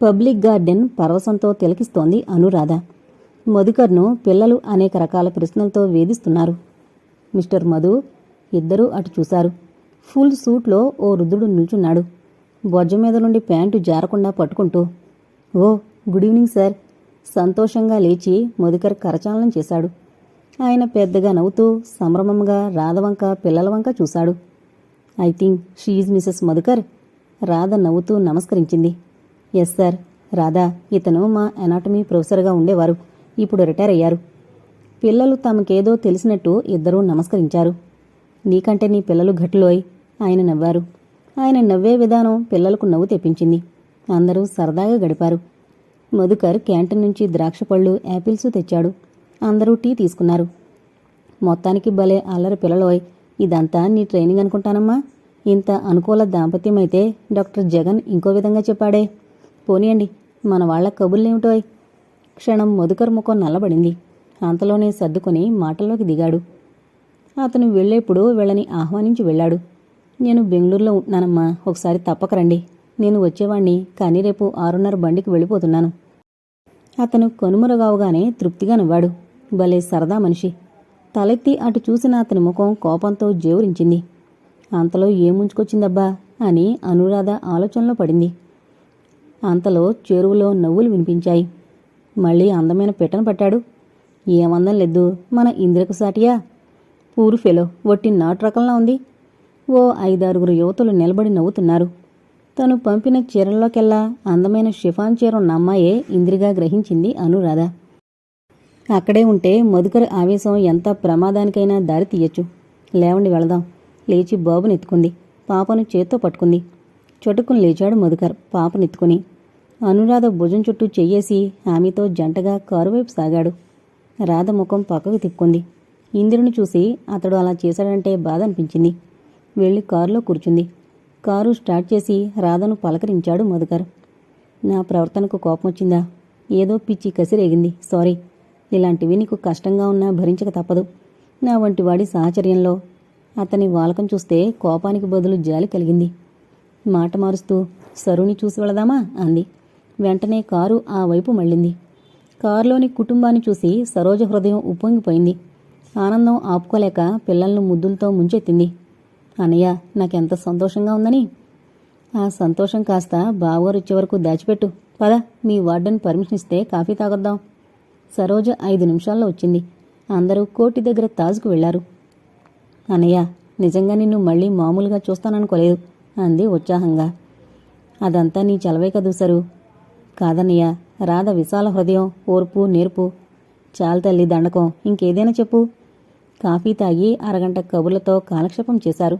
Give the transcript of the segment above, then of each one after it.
Public garden పరవశంతో తిలకిస్తోంది అనురాధ. మధుకర్ను పిల్లలు అనేక రకాల ప్రశ్నలతో వేధిస్తున్నారు. మిస్టర్ మధు. ఇద్దరూ అటు చూశారు. ఫుల్ సూట్లో ఓ వృద్ధుడు నిల్చున్నాడు. బొజ్జ మీద నుండి ప్యాంటు జారకుండా పట్టుకుంటూ. ఓ, గుడ్ ఈవినింగ్ సార్. సంతోషంగా లేచి మధుకర్ కరచాలనం చేశాడు. ఆయన పెద్దగా నవ్వుతూ సంభ్రమంగా రాధవంక పిల్లల వంక చూశాడు. I think she is Mrs Madhukar. Radha నవ్వుతూ నమస్కరించింది. Yes sir. రాధా, ఇతను మా ఎనాటమీ ప్రొఫెసర్గా ఉండేవారు. ఇప్పుడు రిటైర్ అయ్యారు. పిల్లలు తమకేదో తెలిసినట్టు ఇద్దరూ నమస్కరించారు. నీకంటే నీ పిల్లలు ఘటులోయ్. ఆయన నవ్వారు. ఆయన నవ్వే విధానం పిల్లలకు నవ్వు తెప్పించింది. అందరూ సరదాగా గడిపారు. మధుకర్ క్యాంటీన్ నుంచి ద్రాక్షపళ్ళు, యాపిల్స్ తెచ్చాడు. అందరూ టీ తీసుకున్నారు. మొత్తానికి భలే అల్లరి పిల్లలోయ్. ఇదంతా నీ ట్రైనింగ్ అనుకుంటానమ్మా. ఇంత అనుకూల దాంపత్యమైతే డాక్టర్ జగన్ ఇంకో విధంగా చెప్పాడే. పోనీయండి, మన వాళ్ల కబుర్లేమిటోయ్. క్షణం మధుకర్ ముఖం నల్లబడింది. అంతలోనే సర్దుకుని మాటల్లోకి దిగాడు. అతను వెళ్లేప్పుడు వీళ్ళని ఆహ్వానించి వెళ్ళాడు. నేను బెంగళూరులో ఉంటున్నానమ్మా, ఒకసారి తప్పక రండి. నేను వచ్చేవాణ్ణి, కానీ రేపు 6:30 బండికి వెళ్ళిపోతున్నాను. అతను కనుమరుగావుగానే తృప్తిగా నవ్వాడు. భలే సరదా మనిషి. తలెత్తి అటు చూసిన అతని ముఖం కోపంతో జేవురించింది. అంతలో ఏముంచుకొచ్చిందబ్బా అని అనురాధ ఆలోచనలో పడింది. అంతలో చెరువులో నవ్వులు వినిపించాయి. మళ్ళీ అందమైన పిట్టను పట్టాడు. ఏమందం లేదు, మన ఇంద్రకు సాటియా? పూరు ఫెలో, వట్టి నాటు రకంలా ఉంది. ఓ 5-6 యువతులు నిలబడి నవ్వుతున్నారు. తను పంపిన చీరల్లోకెల్లా అందమైన షిఫాన్ చీర ఉన్న అమ్మాయే ఇంద్రిగా గ్రహించింది అనురాధ. అక్కడే ఉంటే మధుకర్ ఆవేశం ఎంత ప్రమాదానికైనా దారి తీయచ్చు. లేవండి వెళదాం. లేచి బాబునెత్తుకుంది. పాపను చేత్తో పట్టుకుంది. చటుక్కుని లేచాడు మధుకర్ పాపనెత్తుకుని. అనురాధ భుజం చుట్టూ చెయ్యేసి ఆమెతో జంటగా కారువైపు సాగాడు. రాధ ముఖం పక్కకు తిప్పుకుంది. ఇంద్రుని చూసి అతడు అలా చేశాడంటే బాధ అనిపించింది. వెళ్లి కారులో కూర్చుంది. కారు స్టార్ట్ చేసి రాధను పలకరించాడు మధుకర్. నా ప్రవర్తనకు కోపం వచ్చిందా? ఏదో పిచ్చి కసిరేగింది, సారీ. ఇలాంటివి నీకు కష్టంగా ఉన్నా భరించక తప్పదు. నా వంటివాడి సాహచర్యంలో అతని వాలకం చూస్తే కోపానికి బదులు జాలి కలిగింది. మాట మారుస్తూ సరుని చూసి వెళదామా అంది. వెంటనే కారు ఆ వైపు మళ్ళింది. కారులోని కుటుంబాన్ని చూసి సరోజ హృదయం ఉప్పొంగిపోయింది. ఆనందం ఆపుకోలేక పిల్లలను ముద్దులతో ముంచెత్తింది. అన్నయ్య, నాకెంత సంతోషంగా ఉందని. ఆ సంతోషం కాస్త బావగారు వచ్చే వరకు దాచిపెట్టు. పద, మీ వార్డెన్ పర్మిషన్ ఇస్తే కాఫీ తాగొద్దాం. సరోజ 5 నిమిషాల్లో వచ్చింది. అందరూ కోటి దగ్గర తాజుకు వెళ్లారు. అన్నయ్య, నిజంగా నిన్ను మళ్ళీ మామూలుగా చూస్తాననుకోలేదు అంది ఉత్సాహంగా. అదంతా నీ చలవే కదూ సరు. కాదన్నయ్య. రాధ విశాల హృదయం, ఓర్పు, నేర్పు. చాలు తల్లి దండకం, ఇంకేదైనా చెప్పు. కాఫీ తాగి అరగంట కబుర్లతో కాలక్షేపం చేశారు.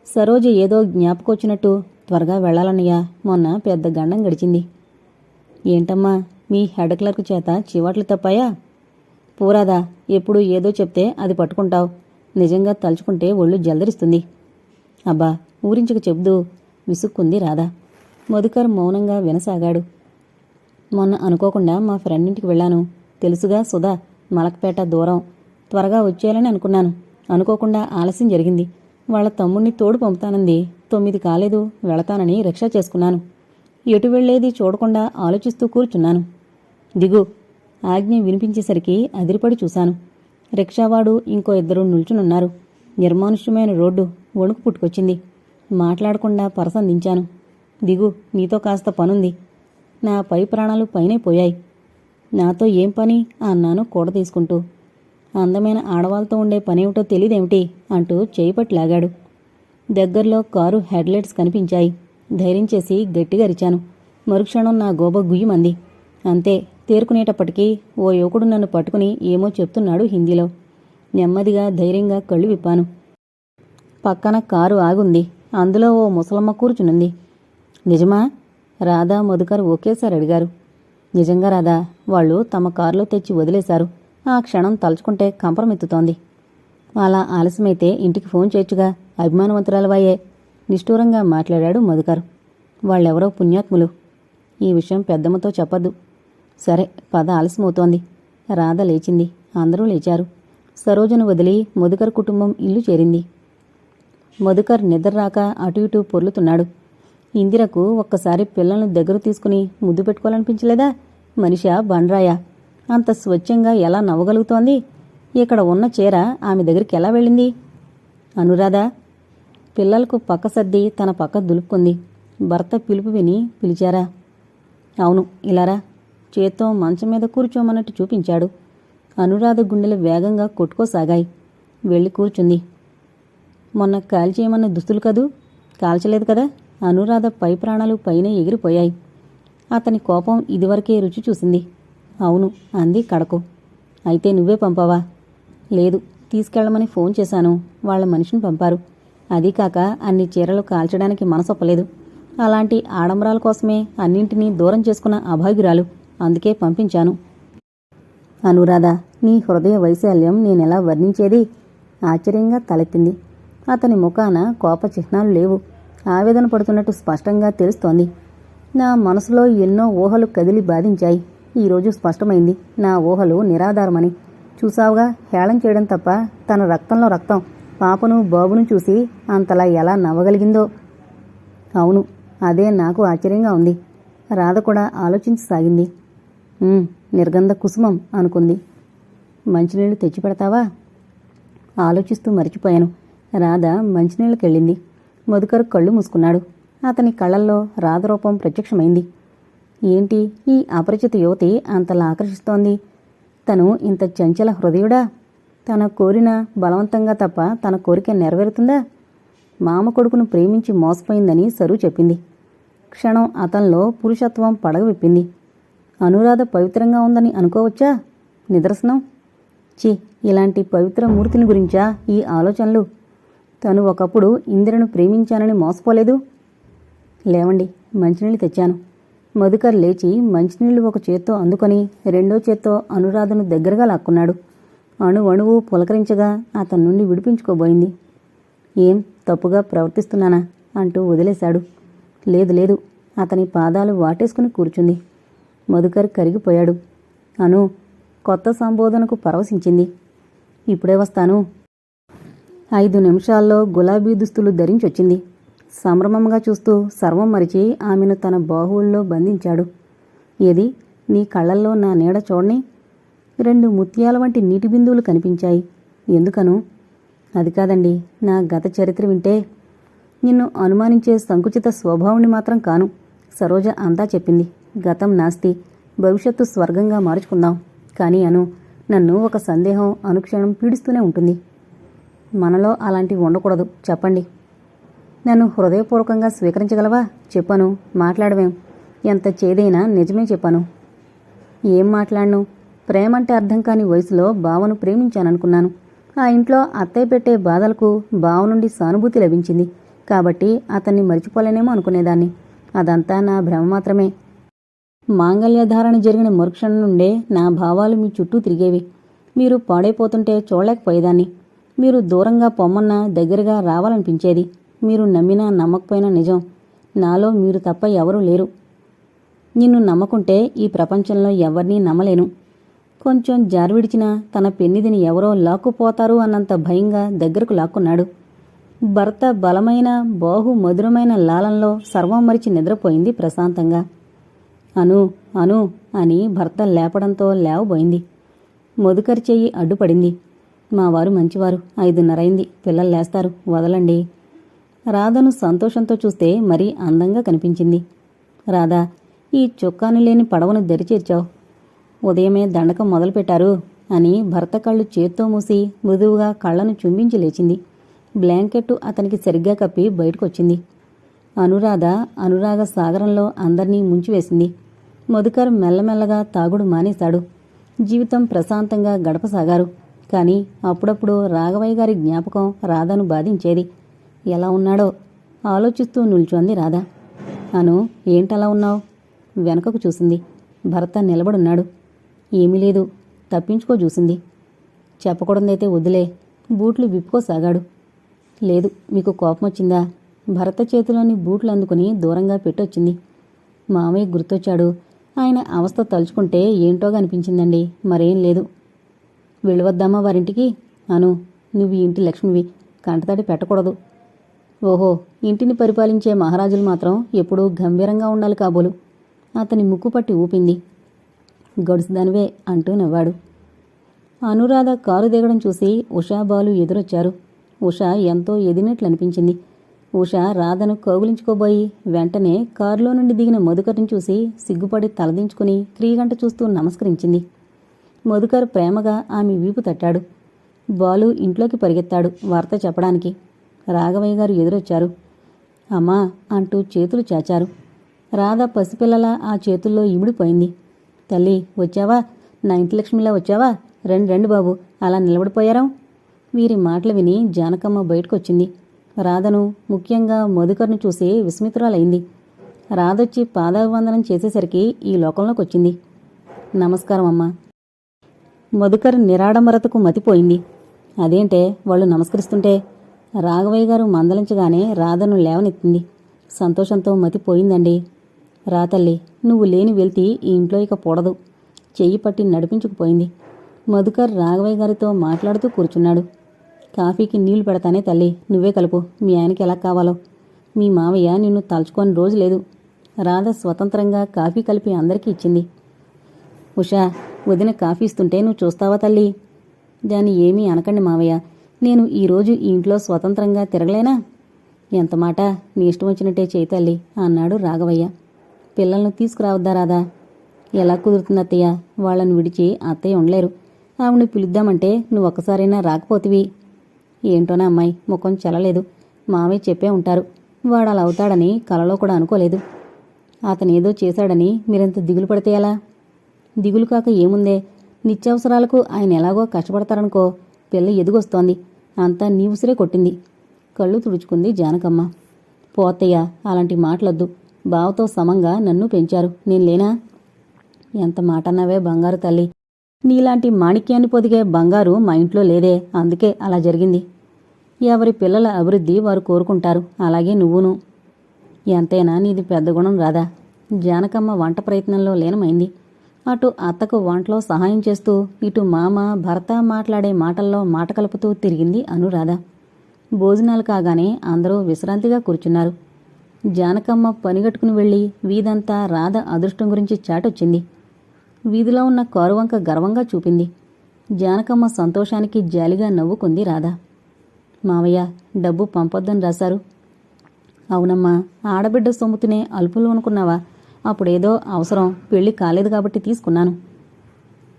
సరోజ ఏదో జ్ఞాపకొచ్చినట్టు త్వరగా వెళ్లాలన్నయ్య, మొన్న పెద్ద గండం గడిచింది. ఏంటమ్మా, మీ హెడ్ క్లర్క్ చేత చివాట్లు తప్పాయా? పూరాదా, ఎప్పుడు ఏదో చెప్తే అది పట్టుకుంటావు. నిజంగా తలుచుకుంటే ఒళ్ళు జల్దరిస్తుంది. అబ్బా, ఊరించక చెబుదూ విసుక్కుంది రాధ. మధుకర్ మౌనంగా వినసాగాడు. మొన్న అనుకోకుండా మా ఫ్రెండ్ ఇంటికి వెళ్ళాను. తెలుసుగా సుధా, మలక్పేట దూరం. త్వరగా వచ్చేయాలని అనుకున్నాను. అనుకోకుండా ఆలస్యం జరిగింది. వాళ్ళ తమ్ముణ్ణి తోడు పంపుతానంది. 9 కాలేదు, వెళతానని రిక్షా చేసుకున్నాను. ఎటు వెళ్లేది చూడకుండా ఆలోచిస్తూ కూర్చున్నాను. దిగు ఆజ్ఞ వినిపించేసరికి అదిరిపడి చూశాను. రిక్షావాడు ఇంకో 2 నిల్చునున్నారు. నిర్మానుష్యమైన రోడ్డు. వణుకు పుట్టుకొచ్చింది. మాట్లాడకుండా పరసందించాను. దిగు, నీతో కాస్త పనుంది. నా పై ప్రాణాలు పైనే పోయాయి. నాతో ఏం పని అన్నాను కూడ తీసుకుంటూ. అందమైన ఆడవాళ్ళతో ఉండే పనేమిటో తెలీదేమిటి అంటూ చేయిపట్టి లాగాడు. దగ్గరలో కారు హెడ్లైట్స్ కనిపించాయి. ధైర్యం చేసి గట్టిగా అరిచాను. మరుక్షణం నా గోబ గుయ్యమంది. అంతే, తేరుకునేటప్పటికీ ఓ యువకుడు నన్ను పట్టుకుని ఏమో చెప్తున్నాడు హిందీలో. నెమ్మదిగా ధైర్యంగా కళ్ళు విప్పాను. పక్కన కారు ఆగుంది. అందులో ఓ ముసలమ్మ కూర్చునుంది. నిజమా? రాధా, మధుకర్ ఒకేసారి అడిగారు. నిజంగా రాధా, వాళ్ళు తమ కారులో తెచ్చి వదిలేశారు. ఆ క్షణం తలుచుకుంటే కంపరమెత్తుతోంది. అలా ఆలస్యమైతే ఇంటికి ఫోన్ చేయొచ్చుగా, అభిమానవంతురాలవాయే నిష్ఠూరంగా మాట్లాడాడు మధుకర్. వాళ్ళెవరో పుణ్యాత్ములు. ఈ విషయం పెద్దమ్మతో చెప్పద్దు. సరే పద, ఆలస్యమవుతోంది. రాధ లేచింది. అందరూ లేచారు. సరోజను వదిలి మధుకర్ కుటుంబం ఇల్లు చేరింది. మధుకర్ నిద్ర రాక అటు ఇటూ పొర్లుతున్నాడు. ఇందిరకు ఒక్కసారి పిల్లల్ని దగ్గర తీసుకుని ముద్దు పెట్టుకోవాలనిపించలేదా? మనిషా బండ్రాయా? అంత స్వచ్ఛంగా ఎలా నవ్వగలుగుతోంది? ఇక్కడ ఉన్న చీర ఆమె దగ్గరికి ఎలా వెళ్ళింది? అనురాధ పిల్లలకు పక్క సర్ది తన పక్క దులుపుకుంది. భర్త పిలుపు విని పిలిచారా? అవును, ఇలారా. చేత్తో మంచం మీద కూర్చోమన్నట్టు చూపించాడు. అనురాధ గుండెలు వేగంగా కొట్టుకోసాగాయి. వెళ్ళి కూర్చుంది. మొన్న కాల్చేయమన్న దుస్తులు కదూ? కాల్చలేదు కదా? అనురాధ పై ప్రాణాలు పైన ఎగిరిపోయాయి. అతని కోపం ఇదివరకే రుచి చూసింది. అవును అంది కడకు. అయితే నువ్వే పంపావా? లేదు, తీసుకెళ్లమని ఫోన్ చేశాను. వాళ్ల మనిషిని పంపారు. అదీ కాక అన్ని చీరలు కాల్చడానికి మనసొప్పలేదు. అలాంటి ఆడంబరాల కోసమే అన్నింటినీ దూరం చేసుకున్న అభాగ్యురాలు. అందుకే పంపించాను. అనురాధ, నీ హృదయ వైశాల్యం నేనెలా వర్ణించేది? ఆశ్చర్యంగా తలెత్తింది. అతని ముఖాన కోప చిహ్నాలు లేవు. ఆవేదన పడుతున్నట్టు స్పష్టంగా తెలుస్తోంది. నా మనసులో ఎన్నో ఊహలు కదిలి బాధించాయి. ఈరోజు స్పష్టమైంది నా ఊహలు నిరాధారమని. చూసావుగా, హేళన చేయడం తప్ప తన రక్తంలో రక్తం పాపను బాబును చూసి అంతలా ఎలా నవ్వగలిగిందో. అవును, అదే నాకు ఆశ్చర్యంగా ఉంది. రాధ కూడా ఆలోచించసాగింది. నిర్గంధ కుసుమం అనుకుంది. మంచినీళ్లు తెచ్చిపెడతావా? ఆలోచిస్తూ మరిచిపోయాను. రాధ మంచినీళ్ళకెళ్ళింది. మధుకర్ కళ్ళు మూసుకున్నాడు. అతని కళ్ళల్లో రాధరూపం ప్రత్యక్షమైంది. ఏంటి ఈ అపరిచిత యువతి అంతలా ఆకర్షిస్తోంది? తను ఇంత చంచల హృదయుడా? తన కోరిన బలవంతంగా తప్ప తన కోరిక నెరవేరుతుందా? మామ కొడుకును ప్రేమించి మోసపోయిందని సరు చెప్పింది. క్షణం అతనిలో పురుషత్వం పడగవిప్పింది. అనురాధ పవిత్రంగా ఉందని అనుకోవచ్చా? నిదర్శనం? చి, ఇలాంటి పవిత్ర మూర్తిని గురించా ఈ ఆలోచనలు? తను ఒకప్పుడు ఇందిరను ప్రేమించానని మోసపోలేదు. లేవండి, మంచినీళ్ళు తెచ్చాను. మధుకర్ లేచి మంచినీళ్లు ఒక చేత్తో అందుకొని రెండో చేత్తో అనురాధను దగ్గరగా లాక్కున్నాడు. అణువణువు పులకరించగా అతని నుండి విడిపించుకోబోయింది. ఏం తప్పుగా ప్రవర్తిస్తున్నానా అంటూ వదిలేశాడు. లేదు లేదు, అతని పాదాలు వాటేసుకుని కూర్చుంది. మధుకర్ కరిగిపోయాడు. అను కొత్త సంబోధనకు పరవశించింది. ఇప్పుడే వస్తాను. 5 నిమిషాల్లో గులాబీ దుస్తులు ధరించొచ్చింది. సంభ్రమంగా చూస్తూ సర్వం మరిచి ఆమెను తన బాహువుల్లో బంధించాడు. ఏది, నీ కళ్ళల్లో నా నీడ చూడని? 2 ముత్యాల వంటి నీటి బిందువులు కనిపించాయి. ఎందుకను? అది కాదండి, నా గత చరిత్ర వింటే. నిన్ను అనుమానించే సంకుచిత స్వభావుని మాత్రం కాను. సరోజ అంతా చెప్పింది. గతం నాస్తి, భవిష్యత్తు స్వర్గంగా మార్చుకుందాం. కానీ అను, నన్ను ఒక సందేహం అనుక్షణం పీడిస్తూనే ఉంటుంది. మనలో అలాంటివి ఉండకూడదు. చెప్పండి. నన్ను హృదయపూర్వకంగా స్వీకరించగలవా? చెప్పను, మాట్లాడవేం. ఎంత చేదైనా నిజమే చెప్పాను. ఏం మాట్లాడను? ప్రేమంటే అర్థం కాని వయసులో బావను ప్రేమించాననుకున్నాను. ఆ ఇంట్లో అత్తయ్య పెట్టే బాధలకు బావ నుండి సానుభూతి లభించింది. కాబట్టి అతన్ని మరిచిపోలేనేమో అనుకునేదాన్ని. అదంతా నా భ్రమ మాత్రమే. మాంగళ్యధారణ జరిగిన మరుక్షణం నుండే నా భావాలు మీ చుట్టూ తిరిగేవి. మీరు పాడైపోతుంటే చూడలేకపోయేదాన్ని. మీరు దూరంగా పొమ్మన్నా దగ్గరగా రావాలనిపించేది. మీరు నమ్మినా నమ్మకపోయినా నిజం. నాలో మీరు తప్ప ఎవరూ లేరు. నిన్ను నమ్మకుంటే ఈ ప్రపంచంలో ఎవరినీ నమ్మలేను. కొంచెం జారివిడిచినా తన పెన్నిదిని ఎవరో లాక్కుపోతారు అన్నంత భయంగా దగ్గరకు లాక్కున్నాడు. భర్త బలమైన బాహు మధురమైన లాలంలో సర్వం మరిచి నిద్రపోయింది ప్రశాంతంగా. అను అను అని భర్త లేపడంతో లేవబోయింది. మధుకర్ చెయ్యి అడ్డుపడింది. మా వారు మంచివారు. 5:30 అయింది. పిల్లలు లేస్తారు, వదలండి. రాధను సంతోషంతో చూస్తే మరీ అందంగా కనిపించింది. రాధా, ఈ చొక్కాను లేని పడవను దరిచేర్చావు. ఉదయమే దండకం మొదలుపెట్టారు అని భర్త కళ్ళు చేత్తో మూసి మృదువుగా కళ్లను చుంబించి లేచింది. బ్లాంకెట్టు అతనికి సరిగ్గా కప్పి బయటకొచ్చింది. అనురాధ అనురాగ సాగరంలో అందర్నీ ముంచివేసింది. మధుకర్ మెల్లమెల్లగా తాగుడు మానేశాడు. జీవితం ప్రశాంతంగా గడపసాగారు. కాని అప్పుడప్పుడు రాఘవయ్య గారి జ్ఞాపకం రాధను బాధించేది. ఎలా ఉన్నాడో ఆలోచిస్తూ నిల్చొంది రాధ. అను, ఏంటలా ఉన్నావు? వెనకకు చూసింది. భర్త నిలబడున్నాడు. ఏమీ లేదు, తప్పించుకో చూసింది. చెప్పకూడదైతే వదిలే. బూట్లు విప్పుకోసాగాడు. లేదు, మీకు కోపమొచ్చిందా? భర్త చేతిలోని బూట్లు అందుకుని దూరంగా పెట్టొచ్చింది. మామయ్య గుర్తొచ్చాడు. ఆయన అవస్థ తలుచుకుంటే ఏంటోగా అనిపించిందండి. మరేం లేదు. వెళ్ళివద్దామా వారింటికి? అను, నువ్వు ఈ ఇంటి లక్ష్మివి, కంటతడి పెట్టకూడదు. ఓహో, ఇంటిని పరిపాలించే మహారాజులు మాత్రం ఎప్పుడూ గంభీరంగా ఉండాలి కాబోలు. అతని ముక్కు పట్టి ఊపింది. గడుసుదానివే అంటూ నవ్వాడు. అనురాధ కారు దిగడం చూసి ఉషా బాలు ఎదురొచ్చారు. ఉష ఎంతో ఎదినట్లనిపించింది. ఉష రాధను కౌగిలించుకోబోయి వెంటనే కారులో నుండి దిగిన మధుకర్ని చూసి సిగ్గుపడి తలదించుకుని క్రీగంట చూస్తూ నమస్కరించింది. మధుకర్ ప్రేమగా ఆమె వీపు తట్టాడు. బాలు ఇంట్లోకి పరిగెత్తాడు వార్త చెప్పడానికి. రాఘవయ్య గారు ఎదురొచ్చారు. అమ్మా అంటూ చేతులు చాచారు. రాధ పసిపిల్లలా ఆ చేతుల్లో ఇమిడిపోయింది. తల్లి, వచ్చావా? నా ఇంటి లక్ష్మిలా వచ్చావా? రండి బాబు, అలా నిలబడిపోయారా? వీరి మాటలు విని జానకమ్మ బయటకొచ్చింది. రాధను, ముఖ్యంగా మధుకర్ను చూసి విస్మితురాలైంది. రాధొచ్చి పాదాభివందనం చేసేసరికి ఈ లోకంలోకి వచ్చింది. నమస్కారం అమ్మా. మధుకర్ నిరాడంబరతకు మతిపోయింది. అదేంటే వాళ్ళు నమస్కరిస్తుంటే? రాఘవయ్య గారు మందలించగానే రాధను లేవనెత్తింది. సంతోషంతో మతిపోయిందండి. రా తల్లి, నువ్వు లేని వెళ్తి ఈ ఇంట్లో ఇక కూడదు. చెయ్యి పట్టి నడిపించుకుపోయింది. మధుకర్ రాఘవయ్య గారితో మాట్లాడుతూ కూర్చున్నాడు. కాఫీకి నీళ్లు పెడతానే తల్లి, నువ్వే కలుపు. మీ ఆయనకి ఎలా కావాలో. మీ మావయ్య నిన్ను తలుచుకొని రోజు లేదు. రాధ స్వతంత్రంగా కాఫీ కలిపి అందరికీ ఇచ్చింది. ఉషా, వదిన కాఫీ ఇస్తుంటే నువ్వు చూస్తావా తల్లి? దాన్ని ఏమీ అనకండి మావయ్య, నేను ఈరోజు ఈ ఇంట్లో స్వతంత్రంగా తిరగలేనా? ఎంత మాట, నీ ఇష్టం వచ్చినట్టే చేయి తల్లి అన్నాడు రాఘవయ్య. పిల్లలను తీసుకురావద్దా రాధా? ఎలా కుదురుతుంది అత్తయ్య? వాళ్ళని విడిచి అత్తయ్య ఉండలేరు. ఆవిడ్ని పిలుద్దామంటే నువ్వు ఒక్కసారైనా రాకపోతివి. ఏంటోనా అమ్మాయి, ముఖం చెల్లలేదు. మావయ్య చెప్పే ఉంటారు. వాడు అలా అవుతాడని కలలో కూడా అనుకోలేదు. అతనేదో చేశాడని మీరెంత దిగులు పడితే ఎలా? దిగులు కాక ఏముందే, నిత్యావసరాలకు ఆయన ఎలాగో కష్టపడతారనుకో. పిల్ల ఎదుగొస్తోంది. అంతా నీ ఉసిరే కొట్టింది. కళ్ళు తుడుచుకుంది జానకమ్మ. పోతయ్య, అలాంటి మాటలొద్దు. బావతో సమంగా నన్ను పెంచారు, నేను లేనా? ఎంత మాటన్నావే బంగారు తల్లి. నీలాంటి మాణిక్యాన్ని పొదిగే బంగారు మా ఇంట్లో లేదే, అందుకే అలా జరిగింది. ఎవరి పిల్లల అభివృద్ధి వారు కోరుకుంటారు, అలాగే నువ్వును. ఎంతైనా నీది పెద్ద గుణం రాదా? జానకమ్మ వంట ప్రయత్నంలో లీనమైంది. అటు అత్తకు వంటలో సహాయం చేస్తూ, ఇటు మామ భర్త మాట్లాడే మాటల్లో మాట కలుపుతూ తిరిగింది అనురాధ. భోజనాలు కాగానే అందరూ విశ్రాంతిగా కూర్చున్నారు. జానకమ్మ పనిగట్టుకుని వెళ్లి వీధంతా రాధ అదృష్టం గురించి చాటొచ్చింది. వీధిలో ఉన్న కారువంక గర్వంగా చూపింది. జానకమ్మ సంతోషానికి జాలిగా నవ్వుకుంది రాధ. మావయ్య, డబ్బు పంపొద్దని రాశారు. అవునమ్మా, ఆడబిడ్డ సొమ్ముతునే అల్పులు అనుకున్నావా? అప్పుడేదో అవసరం, పెళ్లి కాలేదు కాబట్టి తీసుకున్నాను.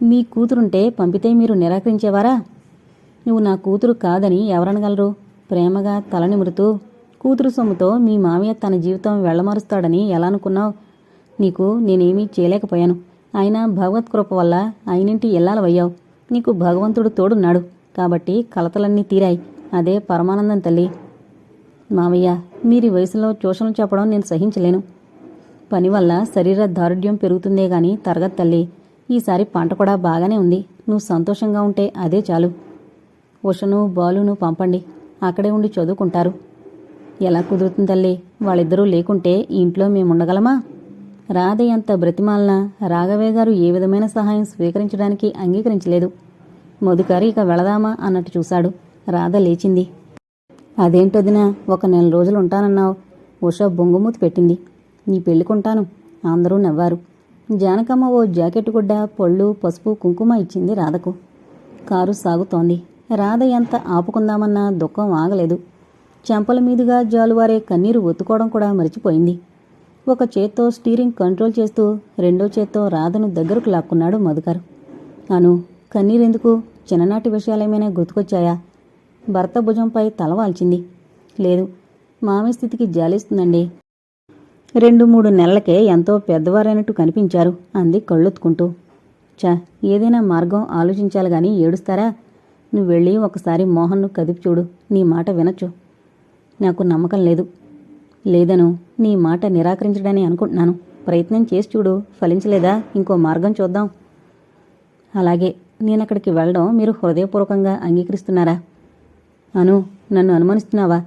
మీ కూతురుంటే పంపితే మీరు నిరాకరించేవారా? నువ్వు నా కూతురు కాదని ఎవరనగలరు? ప్రేమగా తల నిమురుతూ, కూతురు సొమ్ముతో మీ మావయ్య తన జీవితం వెళ్లమారుస్తాడని ఎలా అనుకున్నావు? నీకు నేనేమీ చేయలేకపోయాను. అయినా భగవత్ కృప వల్ల అయినింటి ఎల్లాలవయ్యావు. నీకు భగవంతుడు తోడున్నాడు కాబట్టి కలతలన్నీ తీరాయి. అదే పరమానందం తల్లి. మావయ్య, మీరి వయసులో ట్యూషన్లు చెప్పడం నేను సహించలేను. పని వల్ల శరీర దారుఢ్యం పెరుగుతుందే గాని తరగతి తల్లి. ఈసారి పంట కూడా బాగానే ఉంది. నువ్వు సంతోషంగా ఉంటే అదే చాలు. ఉషను బాలును పంపండి, అక్కడే ఉండి చదువుకుంటారు. ఎలా కుదురుతుంది తల్లి? వాళ్ళిద్దరూ లేకుంటే ఈ ఇంట్లో మేముండగలమా? రాధ ఎంత బ్రతిమాలనా రాఘవయ్య గారు ఏ విధమైన సహాయం స్వీకరించడానికి అంగీకరించలేదు. మధుకర్ ఇక వెళదామా అన్నట్టు చూశాడు. రాధ లేచింది. అదేంటొదినా, ఒక నెల రోజులు ఉంటానన్నావు. ఉష బొంగుమూతి పెట్టింది. నీ పెళ్లికుంటాను. అందరూ నవ్వారు. జానకమ్మ ఓ జాకెట్టు గుడ్డ, పళ్ళు, పసుపు, కుంకుమ ఇచ్చింది రాధకు. కారు సాగుతోంది. రాధ ఎంత ఆపుకుందామన్నా దుఃఖం ఆగలేదు. చెంపల మీదుగా జాలువారే కన్నీరు ఒత్తుకోవడం కూడా మరిచిపోయింది. ఒక చేత్తో స్టీరింగ్ కంట్రోల్ చేస్తూ రెండో చేత్తో రాధను దగ్గరకు లాక్కున్నాడు మధుకర్. అను, కన్నీరెందుకు? చిన్ననాటి విషయాలేమైనా గుర్తుకొచ్చాయా? భర్త భుజంపై తలవాల్చింది. లేదు, మామి స్థితికి జాలిస్తుందండి. 2-3 నెలలకే ఎంతో పెద్దవారైనట్టు కనిపించారు అంది కళ్ళొత్తుకుంటూ. చా, ఏదైనా మార్గం ఆలోచించాలి గాని ఏడుస్తారా? నువ్వెళ్ళి ఒకసారి మోహన్ను కదిపి చూడు, నీ మాట వినొచ్చు. నాకు నమ్మకం లేదు. లేదను, నీ మాట నిరాకరించడని అనుకుంటున్నాను. ప్రయత్నం చేసి చూడు, ఫలించలేదా ఇంకో మార్గం చూద్దాం. అలాగే, నేనక్కడికి వెళ్ళడం మీరు హృదయపూర్వకంగా అంగీకరిస్తున్నారా? అను, నన్ను అనుమానిస్తున్నావా?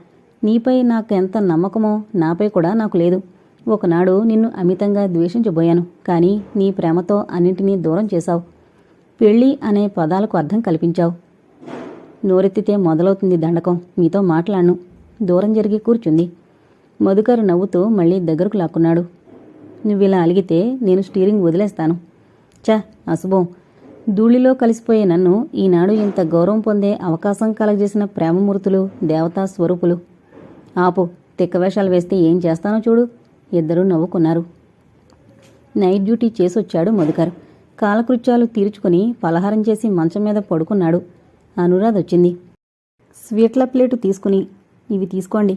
నీపై నాకెంత నమ్మకమో నాపై కూడా నాకు లేదు. ఒకనాడు నిన్ను అమితంగా ద్వేషించబోయాను, కానీ నీ ప్రేమతో అన్నింటినీ దూరం చేశావు. పెళ్ళి అనే పదాలకు అర్థం కల్పించావు. నోరెత్తితే మొదలవుతుంది దండకం. మీతో మాట్లాడను. దూరం జరిగి కూర్చుంది. మధుకర్ నవ్వుతూ మళ్ళీ దగ్గరకు లాక్కున్నాడు. నువ్విలా అలిగితే నేను స్టీరింగ్ వదిలేస్తాను. చా అశుభం. ధూళిలో కలిసిపోయే నన్ను ఈనాడు ఇంత గౌరవం పొందే అవకాశం కలగజేసిన ప్రేమమూర్తులు, దేవతా స్వరూపులు. ఆపు, తిక్కవేషాలు వేస్తే ఏం చేస్తానో చూడు. ఇద్దరూ నవ్వుకున్నారు. నైట్ డ్యూటీ చేసొచ్చాడు మధుకర్. కాలకృత్యాలు తీర్చుకుని పలహారం చేసి మంచం మీద పడుకున్నాడు. అనురాధ వచ్చింది. స్వీట్ల ప్లేటు తీసుకుని, ఇవి తీసుకోండి.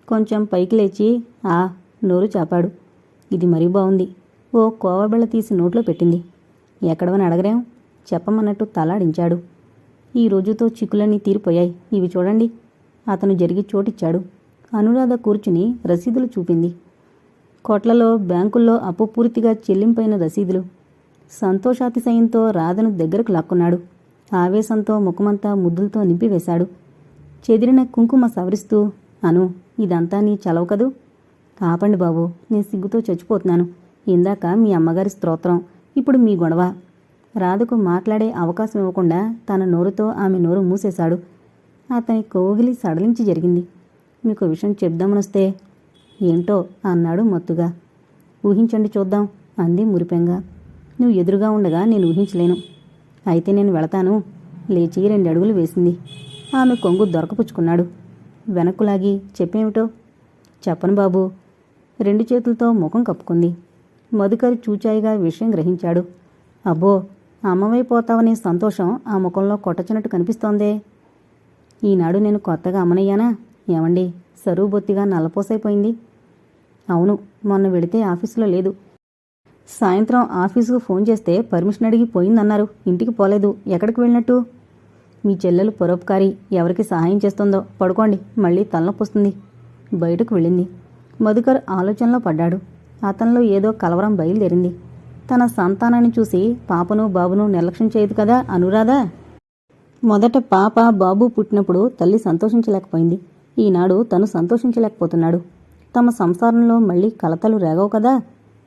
కొంచెం పైకి లేచి నోరు చాపాడు. ఇది మరీ బాగుంది. ఓ కోవబెళ్ళ తీసి నోట్లో పెట్టింది. ఎక్కడవని అడగరేం, చెప్పమన్నట్టు తలాడించాడు. ఈ రోజుతో చిక్కులన్నీ తీరిపోయాయి. ఇవి చూడండి. అతను జరిగి చోటిచ్చాడు. అనురాధ కూర్చుని రసీదులు చూపింది. కొట్లలో, బ్యాంకుల్లో అప్పు పూర్తిగా చెల్లింపైన రసీదులు. సంతోషాతిశయంతో రాధను దగ్గరకు లాక్కున్నాడు. ఆవేశంతో ముఖమంతా ముద్దులతో నింపివేశాడు. చెదిరిన కుంకుమ సవరిస్తూ, అను, ఇదంతా నీ చలవు కదూ. ఆపండి బాబు, నేను సిగ్గుతో చచ్చిపోతున్నాను. ఇందాక మీ అమ్మగారి స్తోత్రం, ఇప్పుడు మీ గొడవ. రాధకు మాట్లాడే అవకాశం ఇవ్వకుండా తన నోరుతో ఆమె నోరు మూసేశాడు. అతని కోగిలి సడలించి జరిగింది. మీకు విషయం చెప్దామనొస్తే. ఏంటో అన్నాడు మత్తుగా. ఊహించండి చూద్దాం అంది మురిపెంగా. నువ్వు ఎదురుగా ఉండగా నేను ఊహించలేను. అయితే నేను వెళతాను. లేచి 2 అడుగులు వేసింది. ఆమె కొంగు దొరకపుచ్చుకున్నాడు. వెనక్కులాగి చెప్పేమిటో. చెప్పను బాబు. 2 చేతులతో ముఖం కప్పుకుంది. మధుకరి చూచాయిగా విషయం గ్రహించాడు. అబ్బో, అమ్మవైపోతావనే సంతోషం ఆ ముఖంలో కొట్టచినట్టు కనిపిస్తోందే. ఈనాడు నేను కొత్తగా అమ్మనయ్యానా? ఏమండి, సరువు బొత్తిగా నల్లపోసైపోయింది. అవును, మొన్న వెళితే ఆఫీసులో లేదు. సాయంత్రం ఆఫీసుకు ఫోన్ చేస్తే పర్మిషన్ అడిగి పోయిందన్నారు. ఇంటికి పోలేదు. ఎక్కడికి వెళ్ళినట్టు? మీ చెల్లెలు పరోపకారి, ఎవరికి సహాయం చేస్తుందో. పడుకోండి, మళ్ళీ తలనొప్పొస్తుంది. బయటకు వెళ్ళింది. మధుకర్ ఆలోచనలో పడ్డాడు. అతనిలో ఏదో కలవరం బయలుదేరింది. తన సంతానాన్ని చూసి పాపను బాబును నిర్లక్ష్యం చేయదు కదా అనురాధ. మొదట పాప బాబు పుట్టినప్పుడు తల్లి సంతోషించలేకపోయింది. ఈనాడు తను సంతోషించలేకపోతున్నాడు. తమ సంసారంలో మళ్లీ కలతలు రేగవు కదా.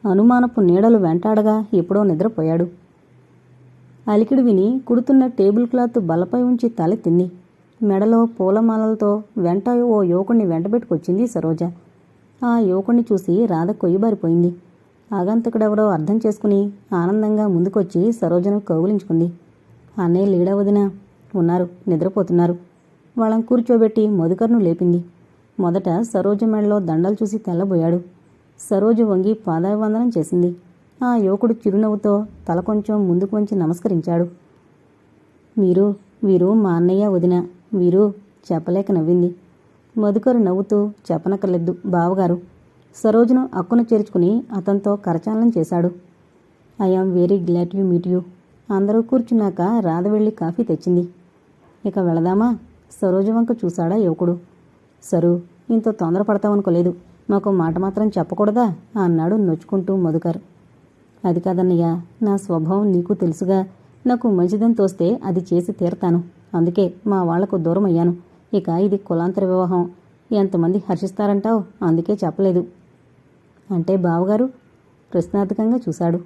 అనుమానపు నీడలు వెంటాడగా ఎప్పుడో నిద్రపోయాడు. అలికిడి విని కుడుతున్న టేబుల్ క్లాత్ బల్లపై ఉంచి తలెత్తింది. మెడలో పూలమాలలతో వెంట ఓ యువకుణ్ణి వెంటబెట్టుకొచ్చింది సరోజ. ఆ యువకుణ్ణి చూసి రాధ కొయ్యబారిపోయింది. ఆగంతకుడెవడో అర్థం చేసుకుని ఆనందంగా ముందుకొచ్చి సరోజను కౌగిలించుకుంది. అన్నయ్య లీడా వదినా? ఉన్నారు, నిద్రపోతున్నారు. వాళ్ళని కూర్చోబెట్టి మధుకర్ను లేపింది. మొదట సరోజ మెడలో దండలు చూసి తెల్లబోయాడు. సరోజ వంగి పాదాభివందనం చేసింది. ఆ యువకుడు చిరునవ్వుతో తల కొంచెం ముందుకు వంచి నమస్కరించాడు. వీరు మా అన్నయ్య వదిన. వీరు చెప్పలేక నవ్వింది. మధుకరు నవ్వుతూ, చెప్పనక్కర్లేదు బావగారు. సరోజను అక్కున చేర్చుకుని అతనితో కరచాలనం చేశాడు. I am very glad you meet you. అందరూ కూర్చున్నాక రాధ వెళ్ళి కాఫీ తెచ్చింది. ఇక వెళదామా? సరోజ వంక చూశాడా యువకుడు. సరు, ఇంత తొందరపడతావనుకోలేదు. మాకు మాట మాత్రం చెప్పకూడదా అన్నాడు నొచ్చుకుంటూ మధుకర్. అది కాదన్నయ్య, నా స్వభావం నీకు తెలుసుగా. నాకు మంచిదని తోస్తే అది చేసి తీరతాను. అందుకే మా వాళ్లకు దూరం అయ్యాను. ఇక ఇది కులాంతర వివాహం. ఎంతమంది హర్షిస్తారంటావు? అందుకే చెప్పలేదు. అంటే బావగారు? ప్రశ్నార్థకంగా చూశాడు.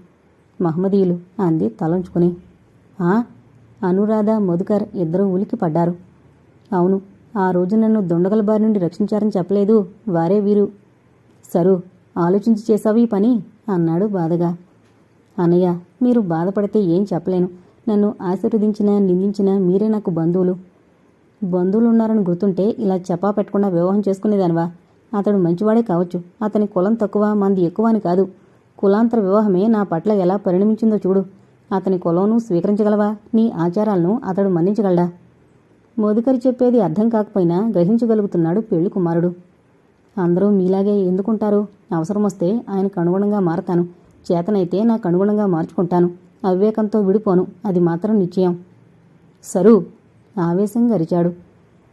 మహమ్మదీయులు అంది తలంచుకుని. అనురాధ, మధుకర్ ఇద్దరూ ఉలికి పడ్డారు. అవును, ఆ రోజు నన్ను దొండగల బారి నుండి రక్షించారని చెప్పలేదు. వారే వీరు. సరు, ఆలోచించి చేశావు ఈ పని అన్నాడు బాధగా. అన్నయ్య, మీరు బాధపడితే ఏం చెప్పలేను. నన్ను ఆశీర్వదించినా నిందించినా మీరే నాకు బంధువులు. బంధువులున్నారని గుర్తుంటే ఇలా చెప్పా పెట్టకుండా వివాహం చేసుకునేదానివా? అతడు మంచివాడే కావచ్చు. అతని కులం తక్కువ, మంది ఎక్కువ అని కాదు. కులాంతర వివాహమే నా పట్ల ఎలా పరిణమించిందో చూడు. అతని కులంను స్వీకరించగలవా? నీ ఆచారాలను అతడు మన్నించగలడా? మధుకరి చెప్పేది అర్థం కాకపోయినా గ్రహించగలుగుతున్నాడు పెళ్లి కుమారుడు. అందరూ మీలాగే ఎందుకుంటారు? అవసరమొస్తే ఆయనకు అనుగుణంగా మారతాను. చేతనైతే నాకు అనుగుణంగా మార్చుకుంటాను. అవివేకంతో విడిపోను. అది మాత్రం నిశ్చయం. సరు, ఆవేశంగా అరిచాడు.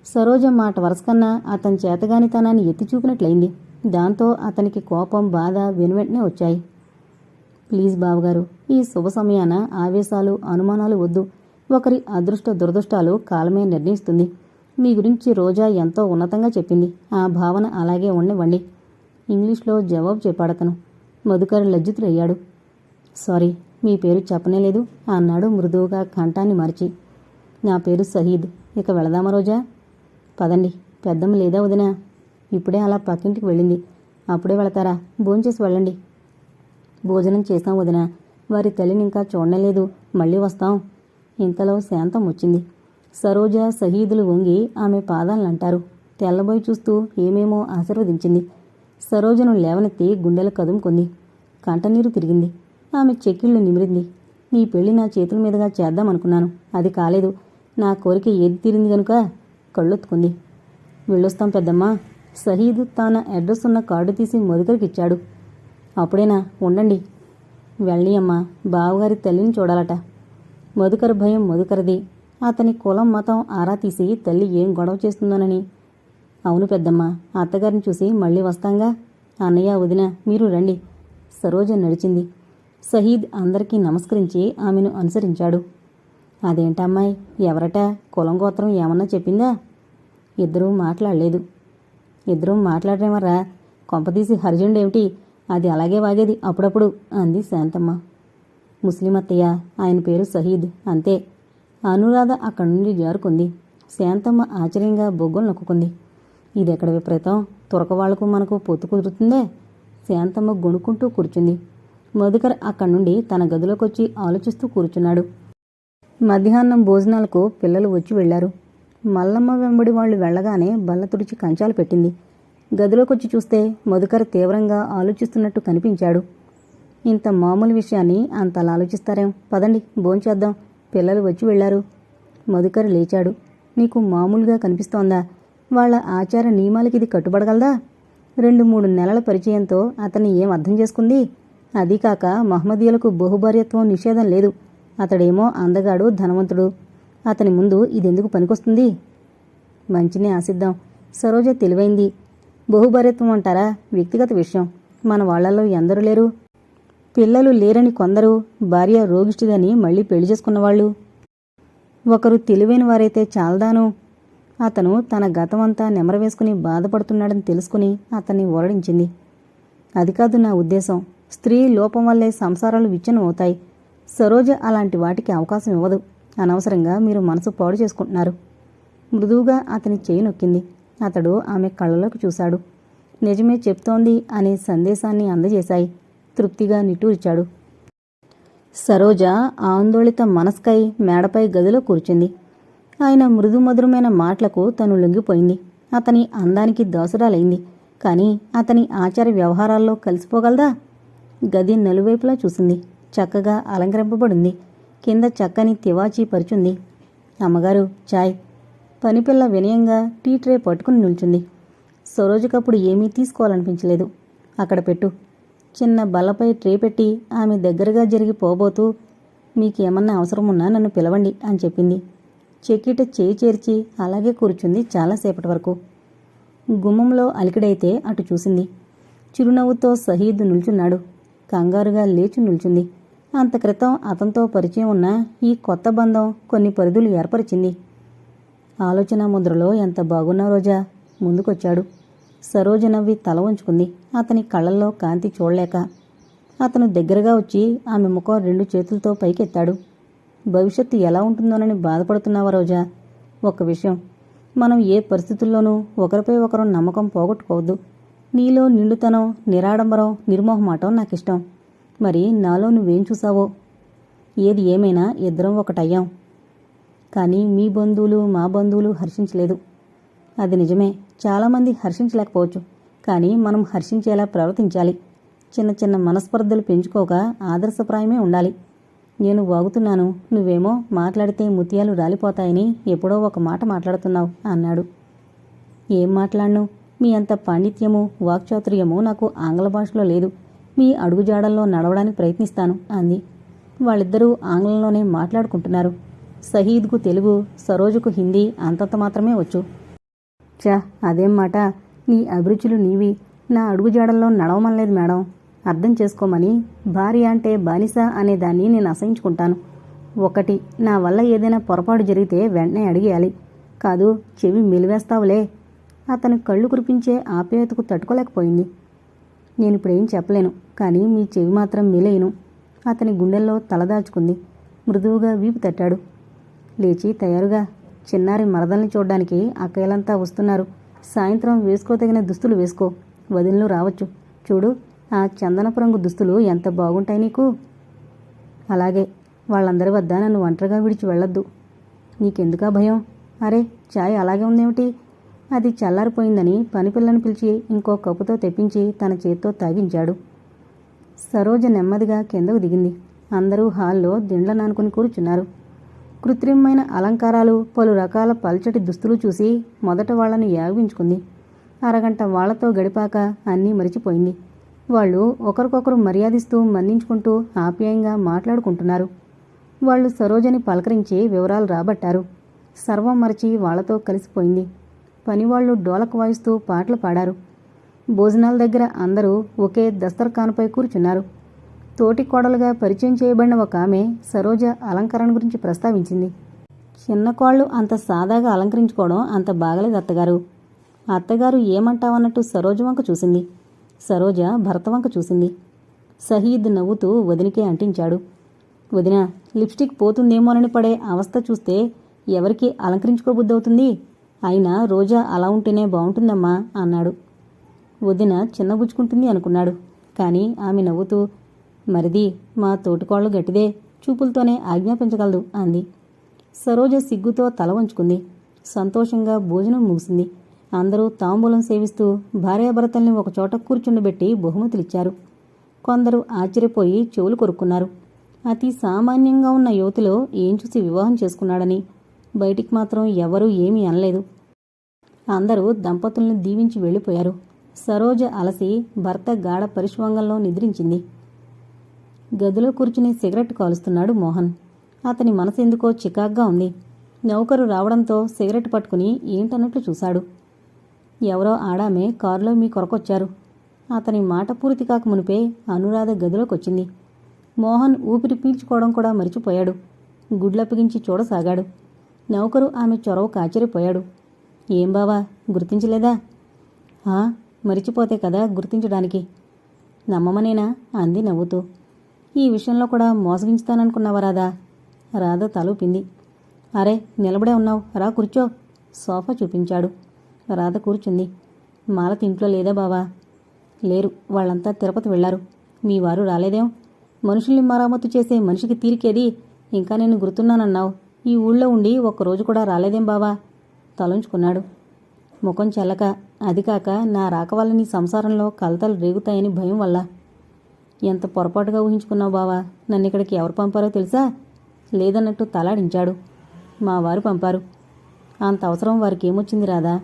సరోజ మాట వరసకన్నా అతని చేతగానితనాన్ని ఎత్తి చూపినట్లయింది. దాంతో అతనికి కోపం, బాధ వెనువెంటనే వచ్చాయి. ప్లీజ్ బావగారు, ఈ శుభ సమయాన ఆవేశాలు, అనుమానాలు వద్దు. ఒకరి అదృష్ట దురదృష్టాలు కాలమే నిర్ణయిస్తుంది. మీ గురించి రోజా ఎంతో ఉన్నతంగా చెప్పింది. ఆ భావన అలాగే ఉండనివ్వండి. ఇంగ్లీష్లో జవాబు చెప్పాడతను. మధుకర్ లజ్జితుడయ్యాడు. సారీ, మీ పేరు చెప్పనేలేదు అన్నాడు మృదువుగా కంఠాన్ని మార్చి. నా పేరు సహీద్. ఇక వెళదామా రోజా? పదండి. పెద్దమ్మ లేదా వదినా? ఇప్పుడే అలా పక్కింటికి వెళ్ళింది. అప్పుడే వెళతారా? భోంచేసి వెళ్ళండి. భోజనం చేశాం వదిన. వారి తల్లిని ఇంకా చూడలేదు. మళ్ళీ వస్తాం. ఇంతలో శాంతం వచ్చింది. సరోజ, సహీదులు వంగి ఆమె పాదాలనంటారు. తెల్లబోయి చూస్తూ ఏమేమో ఆశీర్వదించింది. సరోజను లేవనెత్తి గుండెల కదుముకుంది. కంటనీరు తిరిగింది. ఆమె చెక్కిళ్ళు నిమిరింది. నీ పెళ్లి నా చేతుల మీదుగా చేద్దామనుకున్నాను. అది కాలేదు. నా కోరిక ఏది తీరింది గనుక కళ్ళొత్తుకుంది. వెళ్ళొస్తాం పెద్దమ్మా. సహీదు తన అడ్రస్ ఉన్న కార్డు తీసి మధుకరికిచ్చాడు. అప్పుడేనా? ఉండండి. వెళ్ళి అమ్మా, బావగారి తల్లిని చూడాలట. మధుకర భయం మధుకరది. అతని కులం మతం ఆరా తీసి తల్లి ఏం గొడవ చేస్తుందోనని. అవును పెద్దమ్మ, అత్తగారిని చూసి మళ్ళీ వస్తాంగా. అన్నయ్య, వదిన, మీరు రండి. సరోజ నడిచింది. సహీద్ అందరికీ నమస్కరించి ఆమెను అనుసరించాడు. అదేంటమ్మాయి, ఎవరట? కులం గోత్రం ఏమన్నా చెప్పిందా? ఇద్దరూ మాట్లాడలేదు. ఇద్దరూ మాట్లాడరేమరా? కొంపతీసి హరిజనుడేమిటి? అది అలాగే వాగేది అప్పుడప్పుడు అంది శాంతమ్మ. ముస్లిం అత్తయ్య, ఆయన పేరు సహీద్, అంతే. అనురాధ అక్కడి నుండి జారుకుంది. శాంతమ్మ ఆశ్చర్యంగా బొగ్గలు నొక్కుంది. ఇదెక్కడ విపరీతం? తురకవాళ్లకు మనకు పొత్తు కుదురుతుందే? శాంతమ్మ గొణుక్కుంటూ కూర్చుంది. మధుకర్ అక్కడి నుండి తన గదిలోకొచ్చి ఆలోచిస్తూ కూర్చున్నాడు. మధ్యాహ్నం భోజనాలకు పిల్లలు వచ్చి వెళ్లారు. మల్లమ్మ వెంబడి వాళ్లు వెళ్లగానే బల్ల తుడిచి కంచాలు పెట్టింది. గదిలోకొచ్చి చూస్తే మధుకర్ తీవ్రంగా ఆలోచిస్తున్నట్టు కనిపించాడు. ఇంత మామూలు విషయాన్ని అంతలా ఆలోచిస్తారేం? పదండి, భోంచేద్దాం. పిల్లలు వచ్చి వెళ్లారు. మధుకర్ లేచాడు. నీకు మామూలుగా కనిపిస్తోందా? వాళ్ల ఆచార నియమాలకిది కట్టుబడగలదా? 2-3 నెలల పరిచయంతో అతన్ని ఏం అర్థం చేసుకుంది? అదీకాక మహమ్మదీయులకు బహుభార్యత్వం నిషేధం లేదు. అతడేమో అందగాడు, ధనవంతుడు. అతని ముందు ఇదెందుకు పనికొస్తుంది? మంచినే ఆశిద్దాం. సరోజ తెలివైంది. బహుభార్యత్వం అంటారా? వ్యక్తిగత విషయం. మన వాళ్లలో ఎందరూ లేరు? పిల్లలు లేరని కొందరు, భార్య రోగిష్టిదని మళ్లీ పెళ్లి చేసుకున్నవాళ్లు. ఒకరు తెలివైన వారైతే చాలదాను. అతను తన గతమంతా నెమరవేసుకుని బాధపడుతున్నాడని తెలుసుకుని అతన్ని ఓరడించింది. అది కాదు నా ఉద్దేశం. స్త్రీ లోపం వల్లే సంసారాలు విచ్ఛిన్నం అవుతాయి. సరోజ అలాంటి వాటికి అవకాశం ఇవ్వదు. అనవసరంగా మీరు మనసు పాడు చేసుకుంటున్నారు. మృదువుగా అతని చేయి నొక్కింది. అతడు ఆమె కళ్ళలోకి చూశాడు. నిజమే చెప్తోంది అనే సందేశాన్ని అందజేశాయి. తృప్తిగా నిట్టూర్చాడు. సరోజ ఆందోళిత మనస్కై మేడపై గదిలో కూర్చుంది. ఆయన మృదుమధురమైన మాటలకు తను లొంగిపోయింది. అతని అందానికి దాసురాలైంది. కాని అతని ఆచార వ్యవహారాల్లో కలిసిపోగలదా? గది నలువైపులా చూసింది. చక్కగా అలంకరింపబడింది. కింద చక్కని తివాచీ పరుచుంది. అమ్మగారు, చాయ్. పనిపిల్ల వినయంగా టీ ట్రే పట్టుకుని నిల్చుంది. సరోజకప్పుడు ఏమీ తీసుకోవాలనిపించలేదు. అక్కడ పెట్టు. చిన్న బల్లపై ట్రే పెట్టి ఆమె దగ్గరగా జరిగి పోబోతూ, మీకేమన్నా అవసరమున్నా నన్ను పిలవండి అని చెప్పింది. చెక్కిట చేయి చేర్చి అలాగే కూర్చుంది చాలాసేపటి వరకు. గుమ్మంలో అలికిడైతే అటు చూసింది. చిరునవ్వుతో సహీద్ నిల్చున్నాడు. కంగారుగా లేచి నిల్చుంది. అంత క్రితం అతనితో పరిచయం ఉన్న ఈ కొత్త బంధం కొన్ని పరిధులు ఏర్పరిచింది. ఆలోచన ముద్రలో ఎంత బాగున్నా రోజా. ముందుకొచ్చాడు. సరోజ నవ్వి తల ఉంచుకుంది. అతని కళ్ళల్లో కాంతి చూడలేక. అతను దగ్గరగా వచ్చి ఆమె ముఖం 2 చేతులతో పైకెత్తాడు. భవిష్యత్తు ఎలా ఉంటుందోనని బాధపడుతున్నావా రోజా? ఒక్క విషయం, మనం ఏ పరిస్థితుల్లోనూ ఒకరిపై ఒకరు నమ్మకం పోగొట్టుకోవద్దు. నీలో నిండుతనం, నిరాడంబరం, నిర్మోహమాటం నాకిష్టం. మరి నాలో నువ్వేం చూసావో? ఏది ఏమైనా ఇద్దరం ఒకటయ్యాం. కానీ మీ బంధువులు మా బంధువులు హర్షించలేదు. అది నిజమే. చాలామంది హర్షించలేకపోవచ్చు. కానీ మనం హర్షించేలా ప్రవర్తించాలి. చిన్న చిన్న మనస్పర్ధలు పెంచుకోక ఆదర్శప్రాయమే ఉండాలి. నేను వాగుతున్నాను, నువ్వేమో మాట్లాడితే ముత్యాలు రాలిపోతాయని ఎప్పుడో ఒక మాట మాట్లాడుతున్నావు అన్నాడు. ఏం మాట్లాడను? మీ అంత పాండిత్యము, వాక్చాతుర్యము నాకు ఆంగ్ల భాషలో లేదు. మీ అడుగుజాడల్లో నడవడానికి ప్రయత్నిస్తాను అంది. వాళ్ళిద్దరూ ఆంగ్లంలోనే మాట్లాడుకుంటున్నారు. సహీద్కు తెలుగు, సరోజకు హిందీ అంతంత మాత్రమే వచ్చు. చా, అదేం మాట? నీ అభిరుచులు నీవి. నా అడుగుజాడల్లో నడవమనలేదు మేడం. అర్థం చేసుకోమని. భార్య అంటే బానిస అనేదాన్ని నేను అసహించుకుంటాను. ఒకటి, నా వల్ల ఏదైనా పొరపాటు జరిగితే వెంటనే అడిగేయాలి. కాదు, చెవి మెలివేస్తావులే. అతను కళ్ళు కురిపించే ఆప్యాయతకు తట్టుకోలేకపోయింది. నేనిప్పుడేం చెప్పలేను, కానీ మీ చెవి మాత్రం మెలేయను. అతని గుండెల్లో తలదాచుకుంది. మృదువుగా వీపు తట్టాడు. లేచి తయారుగా. చిన్నారి మరదల్ని చూడ్డానికి అక్కయ్యలంతా వస్తున్నారు. సాయంత్రం వేసుకోదగిన దుస్తులు వేసుకో. వదినలు రావచ్చు. చూడు, ఆ చందనపు రంగు దుస్తులు ఎంత బాగుంటాయి నీకు. అలాగే. వాళ్ళందరి వద్ద నన్ను ఒంటరిగా విడిచి వెళ్ళొద్దు. నీకెందుకా భయం? అరే, చాయ్ అలాగే ఉందేమిటి? అది చల్లారిపోయిందని పనిపిల్లని పిలిచి ఇంకో కప్పుతో తెప్పించి తన చేత్తో తాగించాడు. సరోజ నెమ్మదిగా కిందకు దిగింది. అందరూ హాల్లో దిండ్ల నానుకుని కూర్చున్నారు. కృత్రిమమైన అలంకారాలు, పలు రకాల పల్చటి దుస్తులు చూసి మొదట వాళ్లను యాగించుకుంది. అరగంట వాళ్లతో గడిపాక అన్నీ మరిచిపోయింది. వాళ్ళు ఒకరికొకరు మర్యాదిస్తూ మన్నించుకుంటూ ఆప్యాయంగా మాట్లాడుకుంటున్నారు. వాళ్ళు సరోజని పలకరించి వివరాలు రాబట్టారు. సర్వం మరచి వాళ్లతో కలిసిపోయింది. పనివాళ్లు డోలకు వాయిస్తూ పాటలు పాడారు. భోజనాల దగ్గర అందరూ ఒకే దస్తర్ఖానుపై కూర్చున్నారు. తోటి కోడలుగా పరిచయం చేయబడిన ఒక ఆమె సరోజ అలంకరణ గురించి ప్రస్తావించింది. చిన్న కోళ్లు అంత సాదాగా అలంకరించుకోవడం అంత బాగలేదు అత్తగారు. అత్తగారు ఏమంటావన్నట్టు సరోజ వంక చూసింది. సరోజ భర్త వంక చూసింది. సహీద్ నవ్వుతూ వదినికే అంటించాడు. వదిన, లిప్స్టిక్ పోతుందేమోనని పడే అవస్థ చూస్తే ఎవరికి అలంకరించుకోబుద్దవుతుంది? అయినా రోజా అలా ఉంటేనే బాగుంటుందమ్మా అన్నాడు. వదిన చిన్నబుచ్చుకుంటుంది అనుకున్నాడు. కానీ ఆమె నవ్వుతూ, మరిది మా తోటికోళ్లు గట్టిదే, చూపులతోనే ఆజ్ఞాపించగలదు అంది. సరోజ సిగ్గుతో తల వంచుకుంది. సంతోషంగా భోజనం ముగిసింది. అందరూ తాంబూలం సేవిస్తూ భార్యాభర్తల్ని ఒకచోట కూర్చుండబెట్టి బహుమతులిచ్చారు. కొందరు ఆశ్చర్యపోయి చెవులు కొరుక్కున్నారు. అతి సామాన్యంగా ఉన్న యువతిలో ఏం చూసి వివాహం చేసుకున్నాడని. బయటికి మాత్రం ఎవరూ ఏమీ అనలేదు. అందరూ దంపతుల్ని దీవించి వెళ్ళిపోయారు. సరోజ అలసి భర్త గాఢ పరిశ్వంగంలో నిద్రించింది. గదిలో కూర్చుని సిగరెట్ కాలుస్తున్నాడు మోహన్. అతని మనసెందుకో చికాగ్గా ఉంది. నౌకరు రావడంతో సిగరెట్ పట్టుకుని ఏంటన్నట్లు చూశాడు. ఎవరో ఆడామే కారులో మీ కొరకొచ్చారు. అతని మాట పూర్తి కాక మునిపే అనురాధ గదిలోకొచ్చింది. మోహన్ ఊపిరి పీల్చుకోవడం కూడా మరిచిపోయాడు. గుడ్లప్పగించి చూడసాగాడు. నౌకరు ఆమె చొరవకు ఆశ్చర్యపోయాడు. ఏం బావా, గుర్తించలేదా? మరిచిపోతే కదా గుర్తించడానికి. నమ్మమనేనా అంది నవ్వుతూ. ఈ విషయంలో కూడా మోసగించుతాననుకున్నావా రాధా? రాధ తలూపింది. అరే, నిలబడే ఉన్నావు, రా కూర్చో. సోఫా చూపించాడు. రాధ కూర్చుంది. మాలతి ఇంట్లో లేదా బావా? లేరు, వాళ్ళంతా తిరుపతి వెళ్లారు. మీ వారు రాలేదేం? మనుషుల్ని మరామత్తు చేసే మనిషికి తీరికేది? ఇంకా నేను గుర్తున్నానన్నావు. ఈ ఊళ్ళో ఉండి ఒక్కరోజు కూడా రాలేదేం బావా? తలంచుకున్నాడు. ముఖం చెల్లక, అది కాక నా రాక వల్ల నీ సంసారంలో కలతలు రేగుతాయని భయం వల్ల. ఎంత పొరపాటుగా ఊహించుకున్నావు బావా. నన్నిక్కడికి ఎవరు పంపారో తెలుసా? లేదన్నట్టు తలాడించాడు. మా వారు పంపారు. అంత అవసరం వారికి ఏమొచ్చింది రాదా?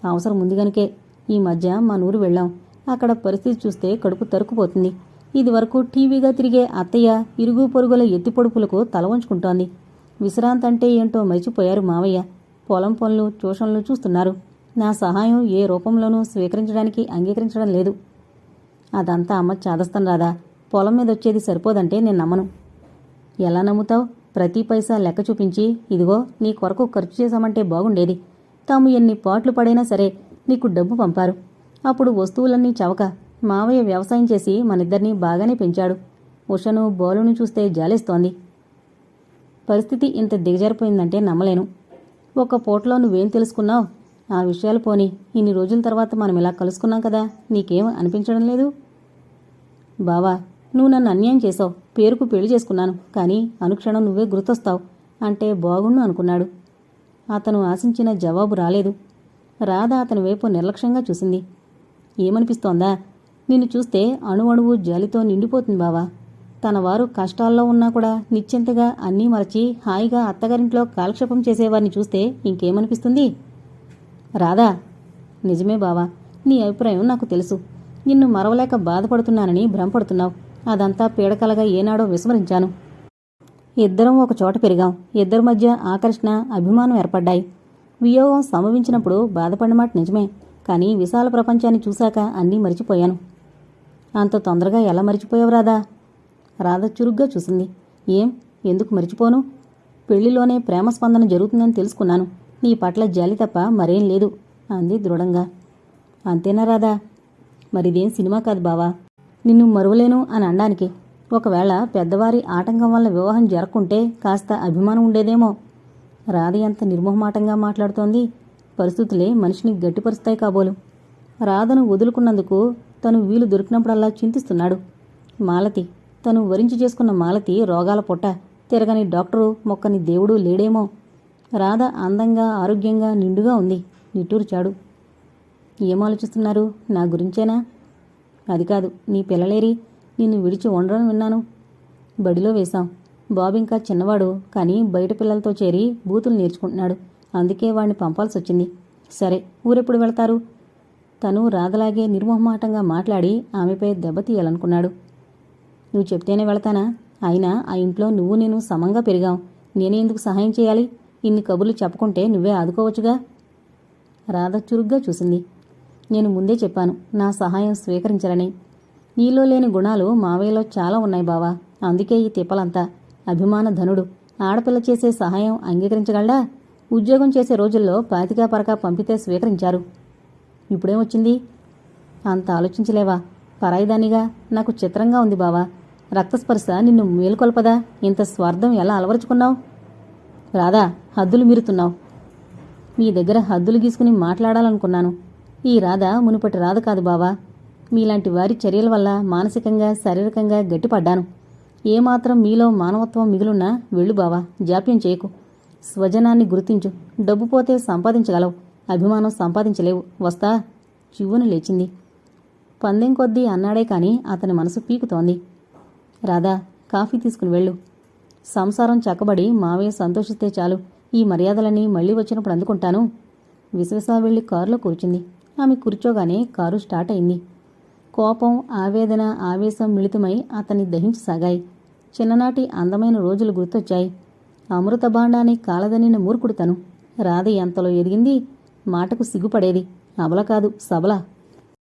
అవసరం ఉంది గనుకే ఈ మధ్య మా నూరు వెళ్ళాం. అక్కడ పరిస్థితి చూస్తే కడుపు తరుక్కుపోతుంది. ఇది వరకు టీవీగా తిరిగే అత్తయ్య ఇరుగు పొరుగుల ఎత్తిపొడుపులకు తల వంచుకుంటోంది. విశ్రాంతంటే ఏంటో మరిచిపోయారు మావయ్య. పొలం పనులు, ట్యూషన్లు చూస్తున్నారు. నా సహాయం ఏ రూపంలోనూ స్వీకరించడానికి అంగీకరించడం లేదు. అదంతా అమ్మ చాదస్తం రాదా. పొలం మీద వచ్చేది సరిపోదంటే నేను నమ్మను. ఎలా నమ్ముతావు? ప్రతి పైసా లెక్క చూపించి, ఇదిగో నీ కొరకు ఖర్చు చేశామంటే బాగుండేది. తాము ఎన్ని పాట్లు పడైనా సరే నీకు డబ్బు పంపారు. అప్పుడు వస్తువులన్నీ చవక. మావయ్య వ్యవసాయం చేసి మనిద్దరినీ బాగానే పెంచాడు. ఉషను, బోలును చూస్తే జాలేస్తోంది. పరిస్థితి ఇంత దిగజారిపోయిందంటే నమ్మలేను. ఒక పూటలో నువ్వేం తెలుసుకున్నావు? ఆ విషయాలు పోని, ఇన్ని రోజుల తర్వాత మనం ఇలా కలుసుకున్నాం కదా, నీకేం అనిపించడం లేదు? బావా, నువ్వు నన్ను అన్యాయం చేసావు. పేరుకు పెళ్లి చేసుకున్నాను, కానీ అనుక్షణం నువ్వే గుర్తొస్తావు అంటే బాగుండు అనుకున్నాడు. అతను ఆశించిన జవాబు రాలేదు. రాధ అతని వైపు నిర్లక్ష్యంగా చూసింది. ఏమనిపిస్తోందా? నిన్ను చూస్తే అణువణువు జాలితో నిండిపోతుంది బావా. తన వారు కష్టాల్లో ఉన్నా కూడా నిశ్చింతగా అన్నీ మరచి హాయిగా అత్తగారింట్లో కాలక్షేపం చేసేవారిని చూస్తే ఇంకేమనిపిస్తుంది? రాధా, నిజమే బావా, నీ అభిప్రాయం నాకు తెలుసు. నిన్ను మరవలేక బాధపడుతున్నానని భ్రమపడుతున్నావు. అదంతా పీడకలగా ఏనాడో విస్మరించాను. ఇద్దరం ఒక చోట పెరిగాం. ఇద్దరి మధ్య ఆకర్షణ, అభిమానం ఏర్పడ్డాయి. వియోగం సంభవించినప్పుడు బాధపడిన మాట నిజమే, కానీ విశాల ప్రపంచాన్ని చూశాక అన్నీ మరిచిపోయాను. అంత తొందరగా ఎలా మరిచిపోయావు రాధా? రాధ చురుగ్గా చూసింది. ఎందుకు మరిచిపోను? పెళ్లిలోనే ప్రేమ స్పందన జరుగుతుందని తెలుసుకున్నాను. నీ పట్ల జాలి తప్ప మరేం లేదు అంది దృఢంగా. అంతేనా రాధా? మరిదేం సినిమా కాదు బావా, నిన్ను మరువలేను అని అనడానికి. ఒకవేళ పెద్దవారి ఆటంకం వల్ల వివాహం జరగకుంటే కాస్త అభిమానం ఉండేదేమో. రాధ ఎంత నిర్మోహమాటంగా మాట్లాడుతోంది. పరిస్థితులే మనిషిని గట్టిపరుస్తాయి కాబోలు. రాధను వదులుకున్నందుకు తను వీలు దొరికినప్పుడల్లా చింతిస్తున్నాడు. మాలతి, తను వరించి చేసుకున్న మాలతి రోగాల పొట్ట, తిరగని డాక్టరు మొక్కని దేవుడు లేడేమో. రాధ అందంగా ఆరోగ్యంగా నిండుగా ఉంది. నిట్టూర్చాడు. ఏం ఆలోచిస్తున్నారు? నా గురించేనా? అది కాదు, నీ పిల్లలేరి నిన్ను విడిచి ఉండడం విన్నాను. బడిలో వేశాం. బాబు ఇంకా చిన్నవాడు, కానీ బయట పిల్లలతో చేరి బూతులు నేర్చుకుంటున్నాడు. అందుకే వాణ్ణి పంపాల్సొచ్చింది. సరే, ఊరెప్పుడు వెళ్తారు? తను రాధలాగే నిర్మోహమాటంగా మాట్లాడి ఆమెపై దెబ్బతీయాలనుకున్నాడు. నువ్వు చెప్తేనే వెళతానా? అయినా ఆ ఇంట్లో నువ్వు నేను సమంగా పెరిగాం. నేనే ఎందుకు సహాయం చేయాలి? ఇన్ని కబుర్లు చెప్పుకుంటే నువ్వే ఆదుకోవచ్చుగా. రాధ చురుగ్గా చూసింది. నేను ముందే చెప్పాను నా సహాయం స్వీకరించరని. నీలో లేని గుణాలు మావయ్యలో చాలా ఉన్నాయి బావా. అందుకే ఈ తిప్పలంతా. అభిమాన ధనుడు ఆడపిల్ల చేసే సహాయం అంగీకరించగలడా? ఉద్యోగం చేసే రోజుల్లో పాతికా పరకా పంపితే స్వీకరించారు. ఇప్పుడేమొచ్చింది? అంత ఆలోచించలేవా? పరాయిదానిగా నాకు చిత్రంగా ఉంది బావా. రక్తస్పర్శ నిన్ను మేలుకొల్పదా? ఇంత స్వార్థం ఎలా అలవరుచుకున్నావు? రాధా, హద్దులు మీరుతున్నావు. మీ దగ్గర హద్దులు గీసుకుని మాట్లాడాలనుకున్నాను. ఈ రాధ మునుపటి రాధ కాదు బావా. మీలాంటి వారి చర్యల వల్ల మానసికంగా శారీరకంగా గట్టిపడ్డాను. ఏమాత్రం మీలో మానవత్వం మిగులున్నా వెళ్ళు బావా, జాప్యం చేయకు. స్వజనాన్ని గుర్తించు. డబ్బు పోతే సంపాదించగలవు, అభిమానం సంపాదించలేవు. వస్తా. చివ్వును లేచింది. పందెం కొద్దీ అన్నాడే కాని అతని మనసు పీకుతోంది. రాధా, కాఫీ తీసుకుని వెళ్ళు. సంసారం చక్కబడి మావయ్య సంతోషిస్తే చాలు. ఈ మర్యాదలన్నీ మళ్లీ వచ్చినప్పుడు అందుకుంటాను. విశ్వసా వెళ్లి కారులో కూర్చుంది. ఆమె కూర్చోగానే కారు స్టార్ట్ అయింది. కోపం, ఆవేదన, ఆవేశం మిళితమై అతన్ని దహించసాగాయి. చిన్ననాటి అందమైన రోజులు గుర్తొచ్చాయి. అమృత భాండాన్ని కాలదనిన మూర్ఖుడు తను. రాధ ఎంతలో ఎదిగింది. మాటకు సిగ్గుపడేది. అబల కాదు, సబల.